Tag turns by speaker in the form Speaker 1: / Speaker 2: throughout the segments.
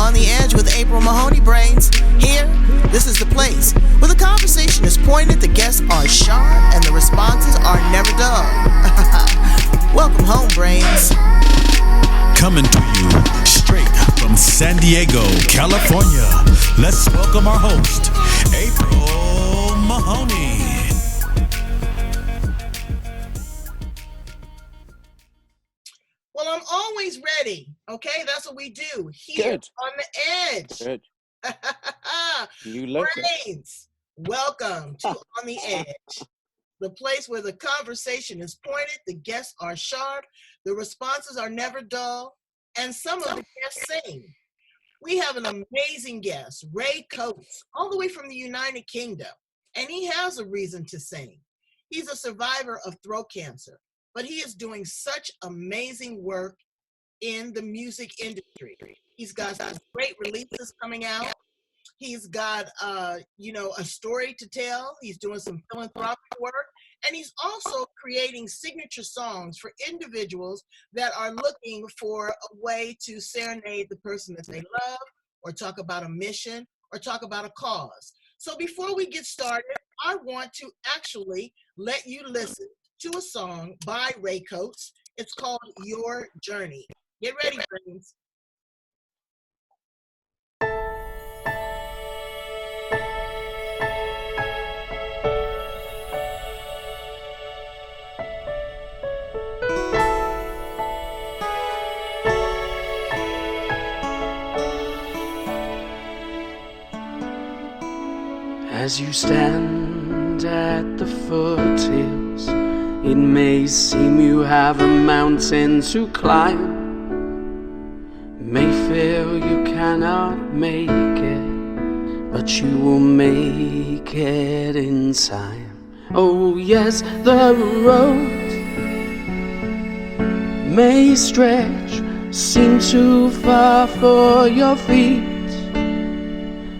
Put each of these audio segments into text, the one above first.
Speaker 1: On the Edge with April Mahoney Brains. Here, this is the place where the conversation is pointed, the guests are sharp, and the responses are never dull. Welcome home, Brains.
Speaker 2: Coming to you straight from San Diego, California. Let's welcome our host, April Mahoney.
Speaker 1: Well, I'm always ready. Okay, that's what we do here
Speaker 3: Good.
Speaker 1: on the Edge.
Speaker 3: Good. You look
Speaker 1: Brains, welcome to On the Edge, the place where the conversation is pointed, the guests are sharp, the responses are never dull, and some of the guests sing. We have an amazing guest, Ray Coates, all the way from the United Kingdom, and he has a reason to sing. He's a survivor of throat cancer, but he is doing such amazing work in the music industry. He's got some great releases coming out. He's got, a story to tell. He's doing some philanthropic work. And he's also creating signature songs for individuals that are looking for a way to serenade the person that they love, or talk about a mission, or talk about a cause. So before we get started, I want to actually let you listen to a song by Ray Coates. It's called Your Journey. Get ready, friends.
Speaker 4: As you stand at the foothills, it may seem you have a mountain to climb. May feel you cannot make it, but you will make it in time. Oh yes, the road may stretch, seem too far for your feet.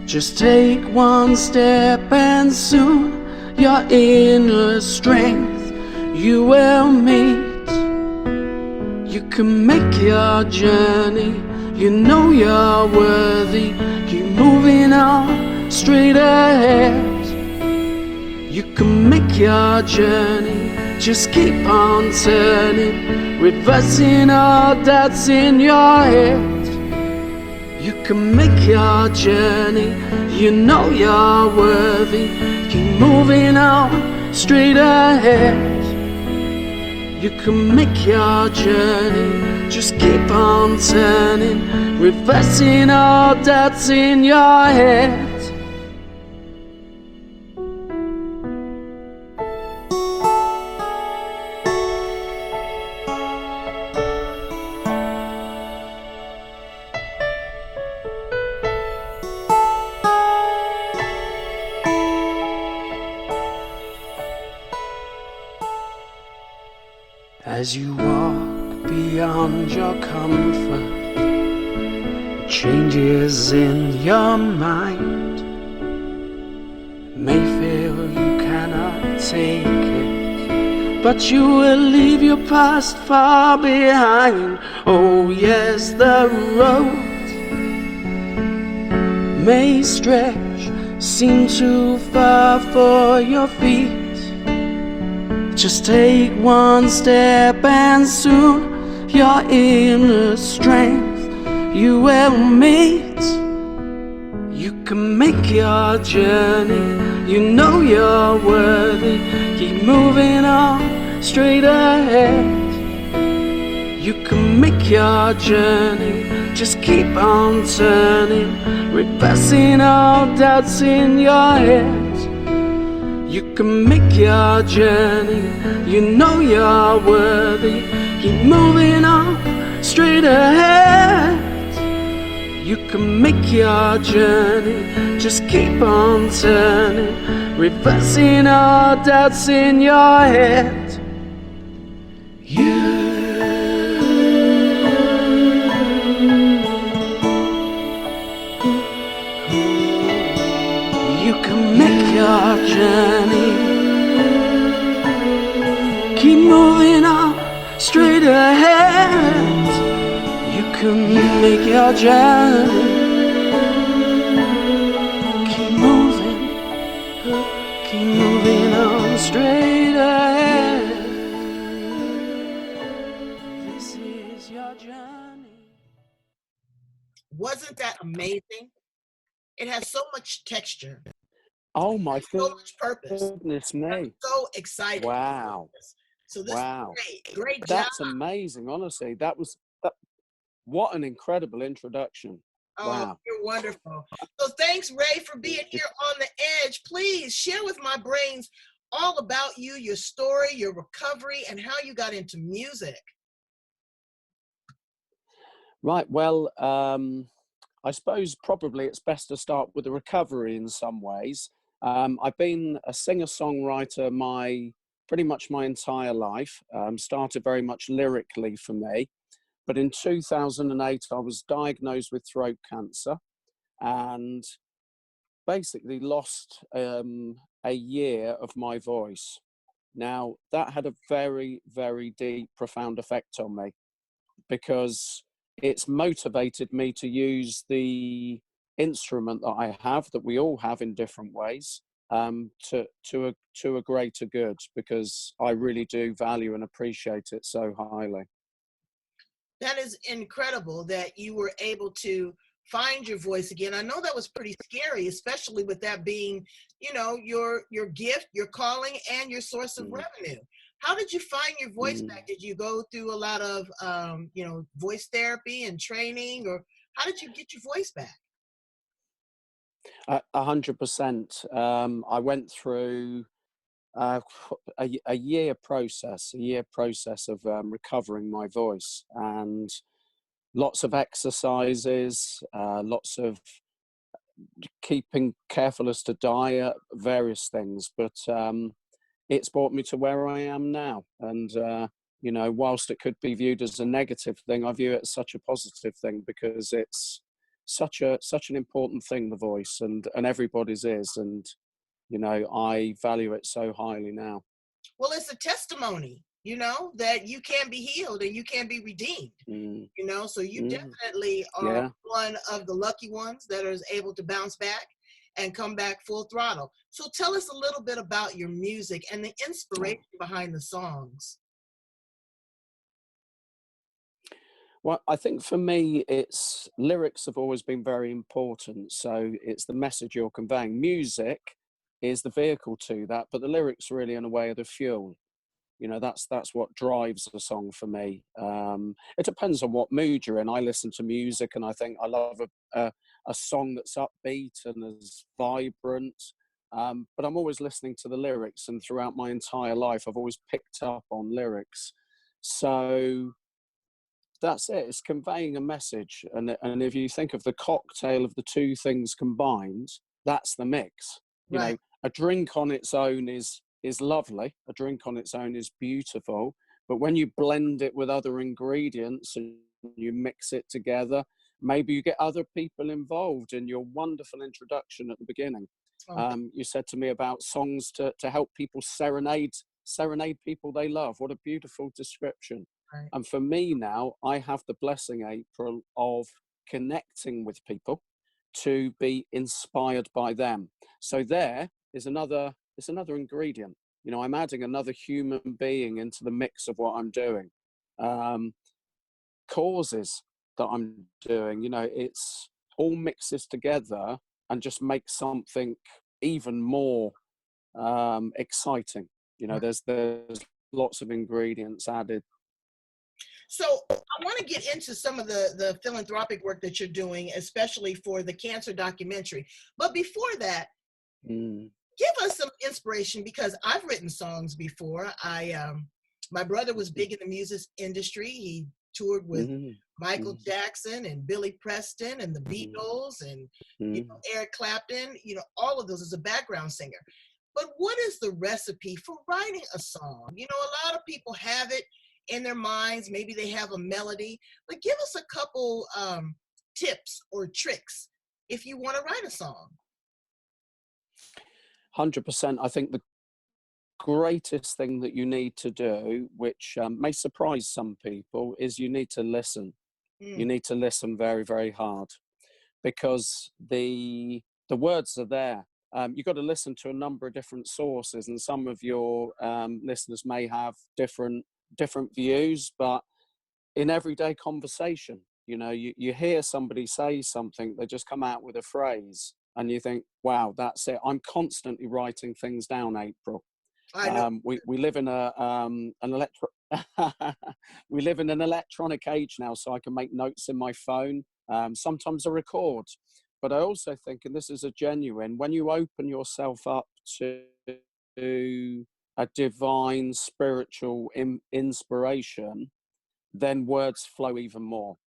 Speaker 4: Just take one step and soon your inner strength you will meet. You can make your journey, you know you're worthy. Keep moving on, straight ahead. You can make your journey, just keep on turning, reversing all doubts in your head. You can make your journey, you know you're worthy. Keep moving on, straight ahead. You can make your journey, just keep on turning, reversing all doubts in your head. As you walk beyond your comfort, changes in your mind may feel you cannot take it, but you will leave your past far behind. Oh yes, the road may stretch, seem too far for your feet. Just take one step and soon your inner strength you will meet. You can make your journey, you know you're worthy. Keep moving on, straight ahead. You can make your journey, just keep on turning, reversing all doubts in your head. You can make your journey, you know you're worthy. Keep moving on, straight ahead. You can make your journey, just keep on turning, reversing all doubts in your head. You can make your journey, keep moving on, straight ahead. You can make your journey, straight ahead. This is your journey.
Speaker 1: Wasn't that amazing? It has so much texture.
Speaker 3: Oh my
Speaker 1: So much purpose.
Speaker 3: goodness
Speaker 1: I'm
Speaker 3: me.
Speaker 1: so excited.
Speaker 3: Wow.
Speaker 1: So this
Speaker 3: Wow.
Speaker 1: is great job.
Speaker 3: That's amazing, honestly. What an incredible introduction.
Speaker 1: Oh,
Speaker 3: Wow.
Speaker 1: you're wonderful. So thanks, Ray, for being here on the edge. Please share with my brains all about you, your story, your recovery, and how you got into music.
Speaker 3: Right. Well, I suppose probably it's best to start with the recovery in some ways. I've been a singer-songwriter pretty much my entire life. Started very much lyrically for me. But in 2008, I was diagnosed with throat cancer and basically lost a year of my voice. Now, that had a very, very deep, profound effect on me because it's motivated me to use the instrument that I have, that we all have in different ways, to a greater good, because I really do value and appreciate it so highly.
Speaker 1: That is incredible that you were able to find your voice again. I know that was pretty scary, especially with that being, your gift, your calling, and your source of revenue. How did you find your voice back? Did you go through a lot of, voice therapy and training, or how did you get your voice back?
Speaker 3: 100%. I went through a year process of recovering my voice, and lots of exercises, lots of keeping careful as to diet, various things. But it's brought me to where I am now. And, whilst it could be viewed as a negative thing, I view it as such a positive thing, because it's such an important thing, the voice, and everybody's is. And, I value it so highly now.
Speaker 1: Well, it's a testimony, that you can be healed and you can be redeemed, so you definitely are one of the lucky ones that is able to bounce back and come back full throttle. So tell us a little bit about your music and the inspiration behind the songs.
Speaker 3: Well, I think for me, lyrics have always been very important. So it's the message you're conveying. Music is the vehicle to that, but the lyrics really, in a way, are the fuel. That's what drives a song for me. It depends on what mood you're in. I listen to music and I think I love a song that's upbeat and is vibrant. But I'm always listening to the lyrics, and throughout my entire life, I've always picked up on lyrics. So that's it. It's conveying a message. And if you think of the cocktail of the two things combined, that's the mix.
Speaker 1: Right.
Speaker 3: A drink on its own is lovely. A drink on its own is beautiful. But when you blend it with other ingredients and you mix it together, maybe you get other people involved. In your wonderful introduction at the beginning, you said to me about songs to help people serenade people they love. What a beautiful description. Right. And for me now, I have the blessing, April, of connecting with people to be inspired by them. So there is another ingredient. I'm adding another human being into the mix of what I'm doing. Causes that I'm doing, it's all mixes together and just makes something even more exciting. There's lots of ingredients added.
Speaker 1: So I want to get into some of the philanthropic work that you're doing, especially for the cancer documentary. But before that, give us some inspiration, because I've written songs before. My brother was big in the music industry. He toured with Michael Jackson and Billy Preston and the Beatles and Eric Clapton, all of those as a background singer. But what is the recipe for writing a song? A lot of people have it in their minds. Maybe they have a melody, but give us a couple tips or tricks if you want to write a song.
Speaker 3: 100%. I think the greatest thing that you need to do, which may surprise some people, is you need to listen. You need to listen very, very hard, because the words are there. you've got to listen to a number of different sources, and some of your listeners may have different views, but in everyday conversation, you hear somebody say something, they just come out with a phrase, and you think, wow, that's it. I'm constantly writing things down, April.
Speaker 1: I know.
Speaker 3: We live in we live in an electronic age now, so I can make notes in my phone. Sometimes I record, but I also think, and this is a genuine, when you open yourself up to a divine spiritual inspiration, then words flow even more.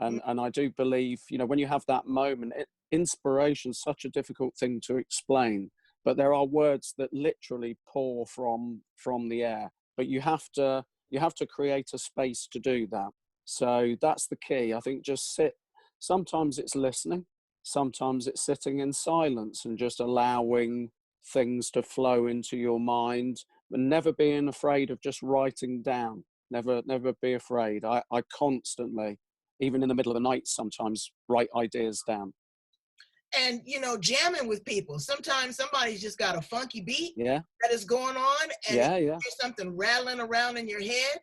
Speaker 3: And I do believe, when you have that moment, inspiration is such a difficult thing to explain, but there are words that literally pour from the air. But you have to create a space to do that. So that's the key. I think just sit. Sometimes it's listening. Sometimes it's sitting in silence and just allowing things to flow into your mind, but never being afraid of just writing down. Never be afraid. I constantly, even in the middle of the night, sometimes write ideas down.
Speaker 1: And, jamming with people. Sometimes somebody's just got a funky beat
Speaker 3: that
Speaker 1: is going on, and
Speaker 3: there's
Speaker 1: something rattling around in your head,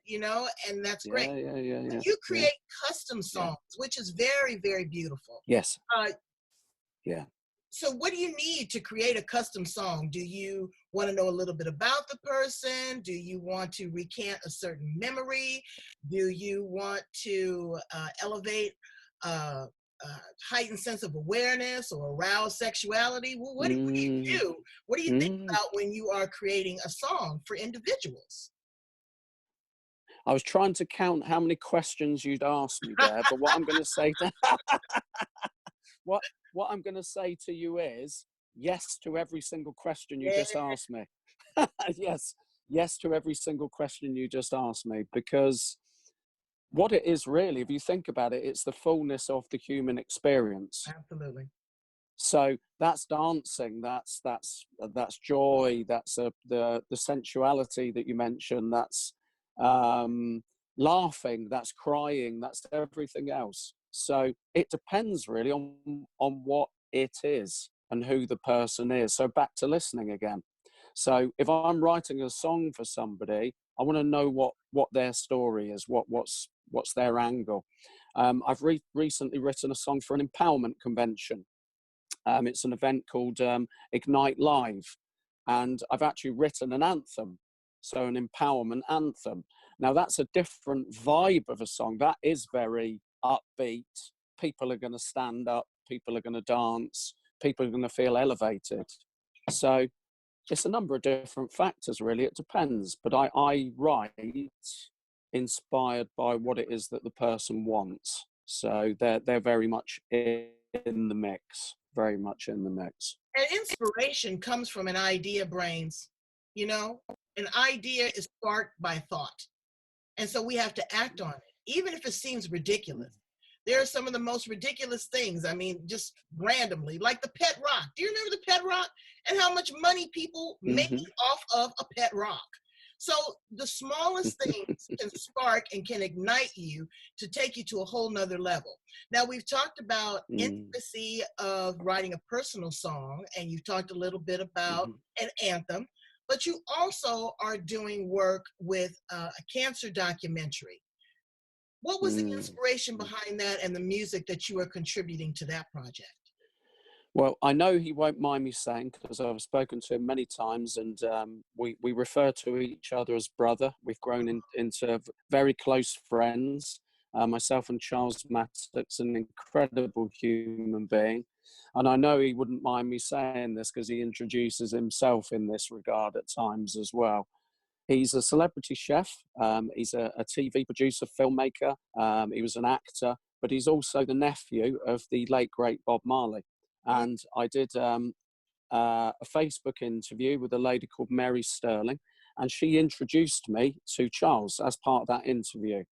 Speaker 1: and that's great. You create custom songs, which is very, very beautiful.
Speaker 3: Yes.
Speaker 1: So what do you need to create a custom song? Do you want to know a little bit about the person? Do you want to recant a certain memory? Do you want to elevate heightened sense of awareness or arouse sexuality? Well, what do you do? What do you think about when you are creating a song for individuals?
Speaker 3: I was trying to count how many questions you'd asked me there, but what I'm going to say to what I'm going to say to you is yes to every single question you just asked me. yes to every single question you just asked me, because what it is really, if you think about it, it's the fullness of the human experience.
Speaker 1: Absolutely.
Speaker 3: So that's dancing, that's joy, that's the sensuality that you mentioned, that's laughing, that's crying, that's everything else. So it depends really on what it is and who the person is. So back to listening again. So if I'm writing a song for somebody, I want to know what their story is, what's their angle. I've recently written a song for an empowerment convention. It's an event called Ignite Live, and I've actually written an anthem, so an empowerment anthem. Now that's a different vibe of a song. That is very upbeat. People are going to stand up, people are going to dance, people are going to feel elevated. So it's a number of different factors, really. It depends. But I write inspired by what it is that the person wants. So they're very much in the mix, very much in the mix.
Speaker 1: And inspiration comes from an idea, brains. An idea is sparked by thought. And so we have to act on it, even if it seems ridiculous. There are some of the most ridiculous things. I mean, just randomly, like the pet rock. Do you remember the pet rock and how much money people make off of a pet rock? So the smallest things can spark and can ignite you to take you to a whole nother level. Now, we've talked about intimacy of writing a personal song, and you've talked a little bit about an anthem, but you also are doing work with a cancer documentary. What was the inspiration behind that and the music that you are contributing to that project?
Speaker 3: Well, I know he won't mind me saying, because I've spoken to him many times, and we refer to each other as brother. We've grown into very close friends. Myself and Charles Mattock's an incredible human being. And I know he wouldn't mind me saying this because he introduces himself in this regard at times as well. He's a celebrity chef. He's a TV producer, filmmaker. He was an actor, but he's also the nephew of the late, great Bob Marley. And I did a Facebook interview with a lady called Mary Sterling, and she introduced me to Charles as part of that interview.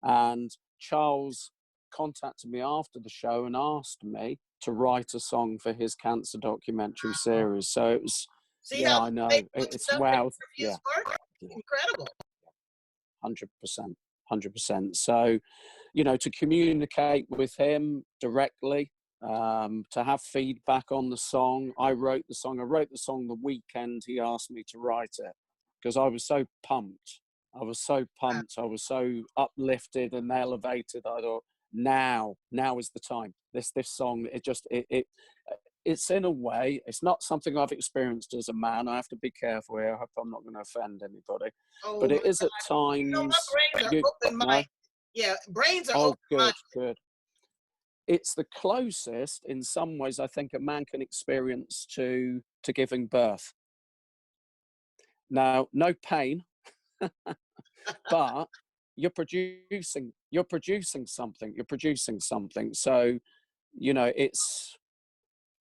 Speaker 3: And Charles contacted me after the show and asked me to write a song for his cancer documentary series. So it was, I know, it's wow. Yeah.
Speaker 1: Incredible.
Speaker 3: 100%. So, to communicate with him directly, to have feedback on the song. I wrote the song the weekend he asked me to write it, because I was so pumped. I was so uplifted and elevated. I thought, now is the time. This song, it's in a way, it's not something I've experienced as a man. I have to be careful here. I hope I'm not going to offend anybody.
Speaker 1: Oh,
Speaker 3: but it is at times.
Speaker 1: You know, my brains are open-minded. Yeah, brains are open-minded.
Speaker 3: Good. It's the closest, in some ways, I think a man can experience to giving birth. Now, no pain, but you're producing something. So, you know, it's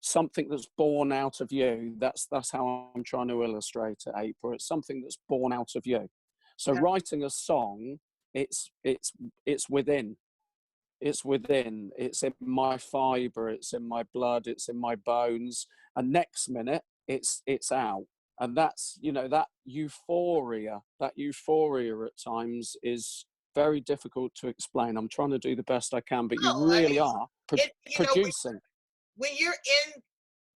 Speaker 3: something that's born out of you. That's how I'm trying to illustrate it, April. It's something that's born out of you. So writing a song, it's within. It's within. It's in my fiber. It's in my blood. It's in my bones. And next minute, it's out. And that's, you know, that euphoria at times is very difficult to explain. I'm trying to do the best I can, but you really are producing.
Speaker 1: When you're in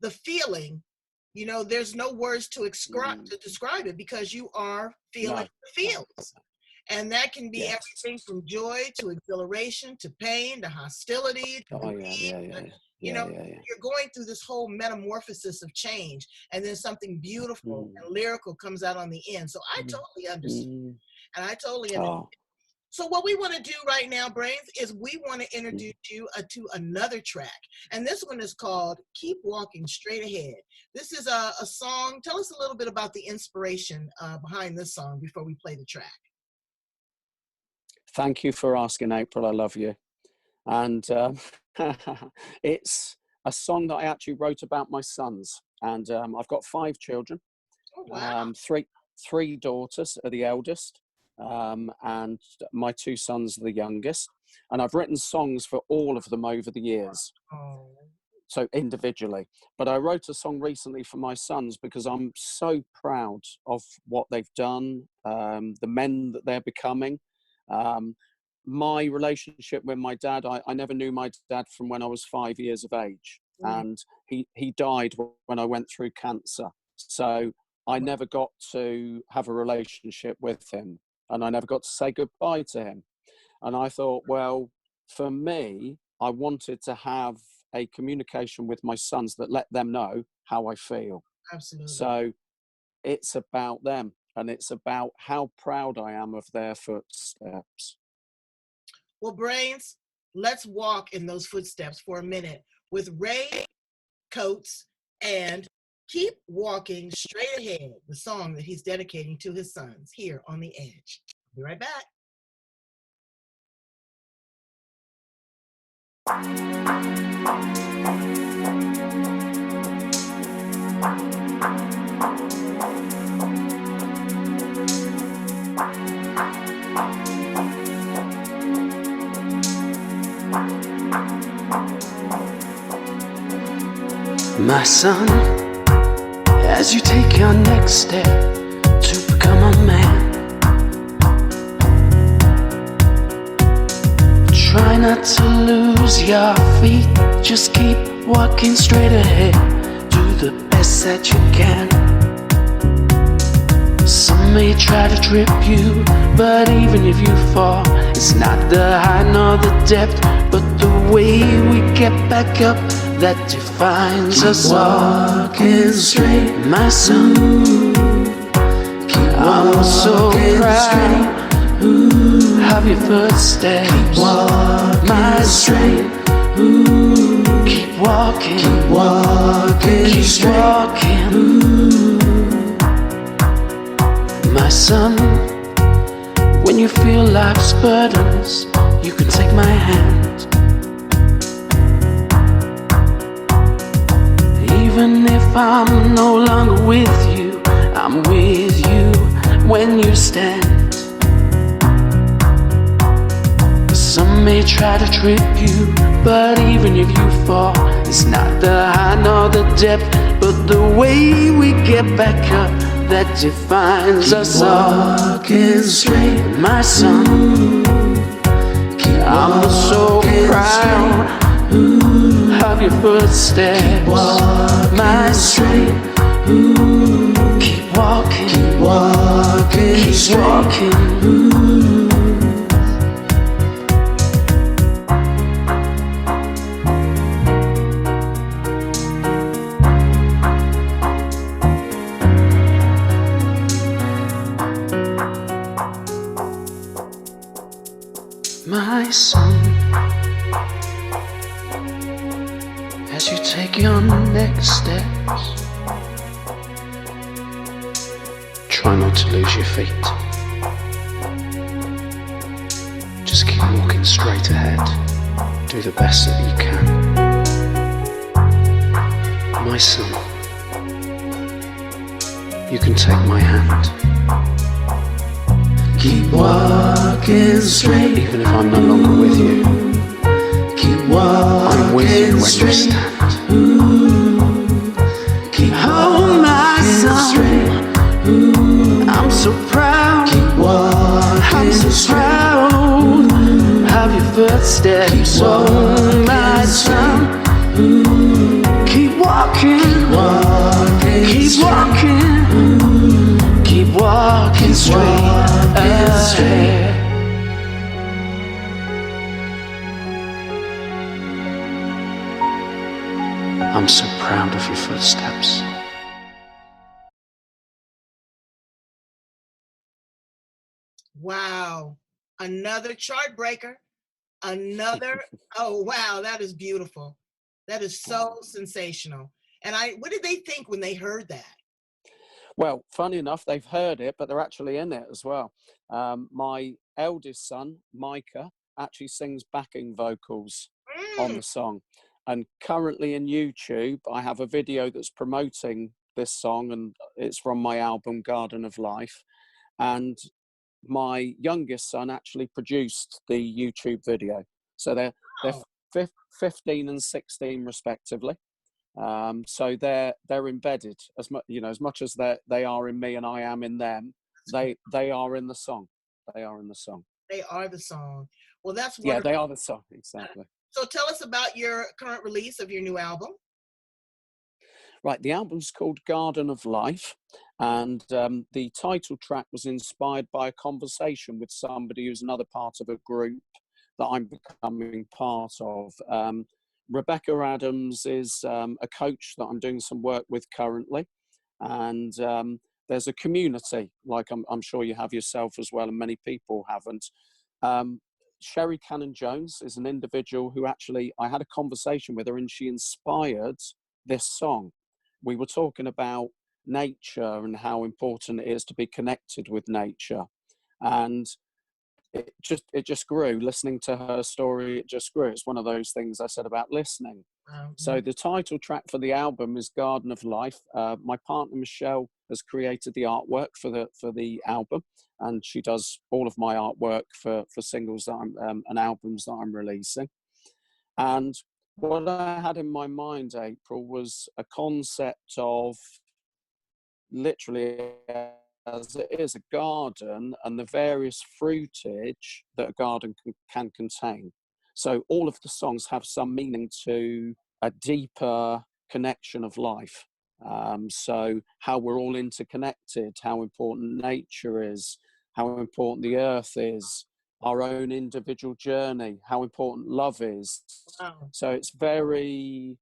Speaker 1: the feeling, you know, there's no words to describe it, because you are feeling the feels. And that can be everything from joy to exhilaration to pain to hostility to you're going through this whole metamorphosis of change, and then something beautiful and lyrical comes out on the end. So I totally understand. And I totally understand. So what we want to do right now, Brains, is we want to introduce you to another track. And this one is called Keep Walking Straight Ahead. This is a song. Tell us a little bit about the inspiration behind this song before we play the track.
Speaker 3: Thank you for asking, April. I love you. And it's a song that I actually wrote about my sons. And I've got 5 children.
Speaker 1: Oh, wow.
Speaker 3: Three daughters are the eldest. And my 2 sons are the youngest. And I've written songs for all of them over the years.
Speaker 1: Oh.
Speaker 3: So individually. But I wrote a song recently for my sons because I'm so proud of what they've done, the men that they're becoming. My relationship with my dad, I never knew my dad from when I was 5 years of age. And he died when I went through cancer. So I never got to have a relationship with him. And I never got to say goodbye to him. And I thought, well, for me, I wanted to have a communication with my sons that let them know how I feel.
Speaker 1: Absolutely.
Speaker 3: So it's about them, and it's about how proud I am of their footsteps.
Speaker 1: Well, Brains, let's walk in those footsteps for a minute with Ray Coates and Keep Walking Straight Ahead, the song that he's dedicating to his sons here on The Edge. I'll be right back.
Speaker 4: My son, as you take your next step to become a man, try not to lose your feet. Just keep walking straight ahead. Do the best that you can. Some may try to trip you, but even if you fall, it's not the height nor the depth, but the way we get back up that defines us all. Walking straight, my son. I'm so proud of your footsteps. Keep walking, my straight. Keep walking, keep walking, keep walking. My son, when you feel life's burdens, you can take my hand. Even if I'm no longer with you, I'm with you when you stand. Some may try to trip you, but even if you fall, it's not the high nor the depth, but the way we get back up that defines us all. Walking straight, my son. I'm so proud of of your footsteps. My straight. Keep walking. Keep walking. Keep walking. Ooh. My son, as you take your next steps, try not to lose your feet. Just keep walking straight ahead. Do the best that you can. My son, you can take my hand. Keep walking straight, even if I'm no longer with you. Keep walking I'm with you when straight. You stand. Ooh. Keep oh my son, ooh. I'm so proud. Keep walking I'm so straight. Proud of your footsteps. Oh my son, ooh. Keep walking. Keep walking. Keep walking. Ooh. Keep walking straight. Straight. I'm so proud of your footsteps.
Speaker 1: Wow. Another chart breaker. Another, oh wow, that is beautiful. That is so sensational. And what did they think when they heard that?
Speaker 3: Well, funny enough, they've heard it, but they're actually in it as well. My eldest son, Micah, actually sings backing vocals on the song. And currently in YouTube, I have a video that's promoting this song, and it's from my album, Garden of Life. And my youngest son actually produced the YouTube video. So they're 15 and 16 respectively. So they're embedded as much, as much as they are in me and I am in them. They are in the song. They are in the song.
Speaker 1: They are the song. Well, that's wonderful.
Speaker 3: Yeah, they are the song, exactly.
Speaker 1: So tell us about your current release of your new album.
Speaker 3: Right, the album's called Garden of Life, and the title track was inspired by a conversation with somebody who's another part of a group that I'm becoming part of. Rebecca Adams is a coach that I'm doing some work with currently, and there's a community, like I'm sure you have yourself as well, and many people haven't. Sherry Cannon-Jones is an individual who actually, I had a conversation with her and she inspired this song. We were talking about nature and how important it is to be connected with nature. And it just grew. Listening to her story, it just grew. It's one of those things I said about listening. So the title track for the album is Garden of Life. My partner Michelle has created the artwork for the album, and she does all of my artwork for singles that and albums that I'm releasing. And what I had in my mind, April, was a concept of literally as it is a garden and the various fruitage that a garden can contain. So all of the songs have some meaning to a deeper connection of life. So how we're all interconnected, how important nature is, how important the earth is, our own individual journey, how important love is.
Speaker 1: Wow.
Speaker 3: So it's very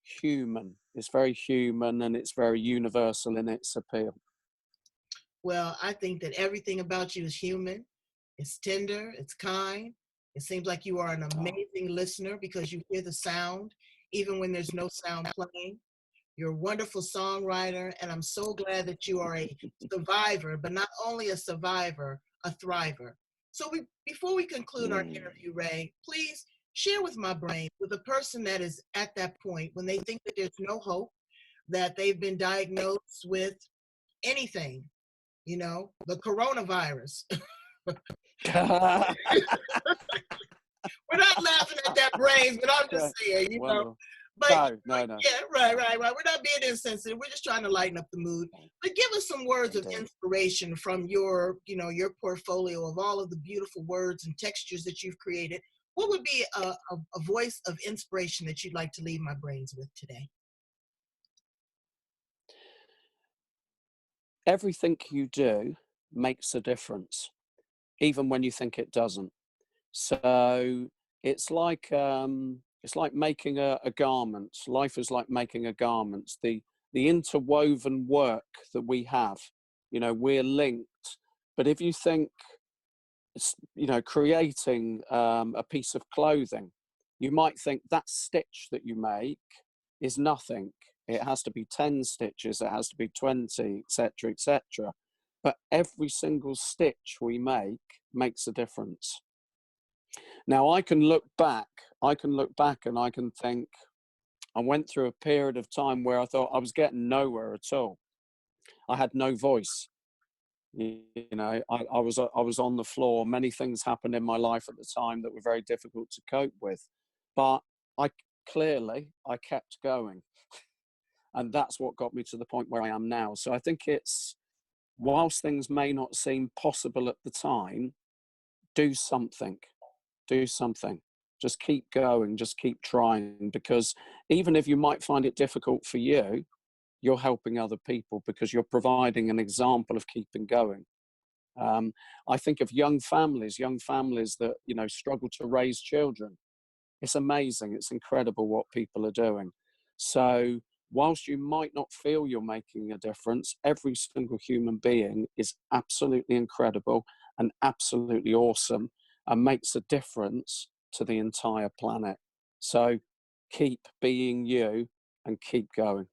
Speaker 3: human. It's very human and it's very universal in its appeal.
Speaker 1: Well, I think that everything about you is human. It's tender, it's kind. It seems like you are an amazing listener because you hear the sound, even when there's no sound playing. You're a wonderful songwriter, and I'm so glad that you are a survivor, but not only a survivor, a thriver. So before we conclude our interview, Ray, please share with my brain, with a person that is at that point when they think that there's no hope, that they've been diagnosed with anything, the coronavirus. We're not laughing at that, brains, but I'm just saying,
Speaker 3: well,
Speaker 1: But
Speaker 3: no.
Speaker 1: Yeah, right. We're not being insensitive. We're just trying to lighten up the mood. But give us some words of inspiration from your portfolio of all of the beautiful words and textures that you've created What would be a voice of inspiration that you'd like to leave my brains with today?
Speaker 3: Everything you do makes a difference, even when you think it doesn't. So it's like making a garment. Life is like making a garment. The interwoven work that we have, you know, we're linked. But if you think, you know, creating a piece of clothing, you might think that stitch that you make is nothing. It has to be 10 stitches, it has to be 20, etc., etc. But every single stitch we make makes a difference. Now I can look back and I can think, I went through a period of time where I thought I was getting nowhere at all. I had no voice. You know, I was on the floor. Many things happened in my life at the time that were very difficult to cope with. But I I kept going. And that's what got me to the point where I am now. So I think it's, whilst things may not seem possible at the time, do something. Do something. Just keep going, just keep trying, because even if you might find it difficult for you, you're helping other people because you're providing an example of keeping going. I think of young families that, you know, struggle to raise children. It's amazing. It's incredible what people are doing. So whilst you might not feel you're making a difference, every single human being is absolutely incredible and absolutely awesome and makes a difference to the entire planet. So keep being you and keep going.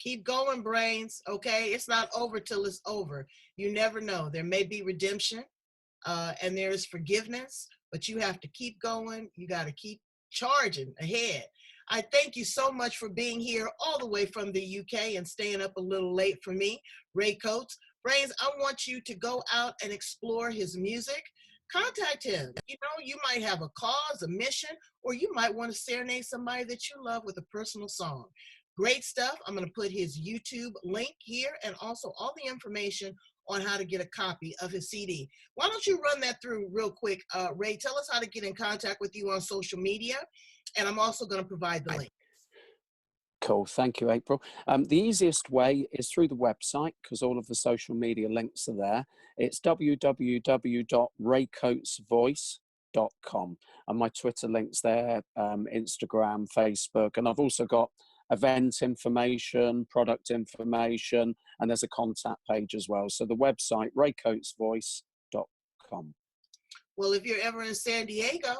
Speaker 1: Keep going, brains. Okay, it's not over till it's over. You never know. There may be redemption, and there is forgiveness, but you have to keep going. You got to keep charging ahead. I thank you so much for being here all the way from the UK and staying up a little late for me, Ray Coates. Brains, I want you to go out and explore his music. Contact him. You know, you might have a cause, a mission, or you might want to serenade somebody that you love with a personal song. Great stuff. I'm going to put his YouTube link here and also all the information on how to get a copy of his CD. Why don't you run that through real quick, Ray? Tell us how to get in contact with you on social media, and I'm also going to provide the link.
Speaker 3: Cool. Thank you, April. The easiest way is through the website because all of the social media links are there. It's www.raycoatesvoice.com. And my Twitter link's there, Instagram, Facebook. And I've also got event information, product information, and there's a contact page as well. So the website, raycoatesvoice.com.
Speaker 1: Well, if you're ever in San Diego,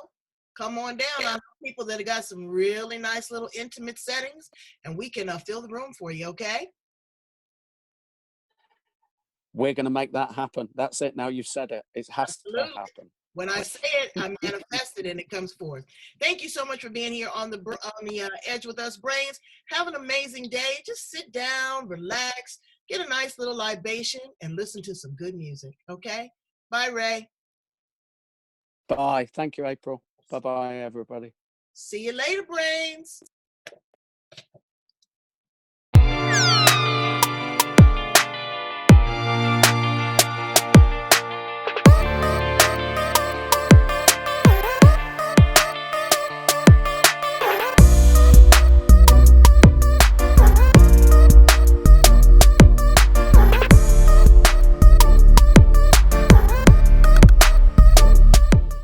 Speaker 1: come on down. I know people that have got some really nice little intimate settings, and we can fill the room for you, okay?
Speaker 3: We're going to make that happen. That's it. Now you've said it. It has
Speaker 1: Absolutely.
Speaker 3: to happen.
Speaker 1: When I say it, I manifest it and it comes forth. Thank you so much for being here on the edge with us, brains. Have an amazing day. Just sit down, relax, get a nice little libation, and listen to some good music, okay? Bye, Ray.
Speaker 3: Bye. Thank you, April. Bye-bye, everybody.
Speaker 1: See you later, brains.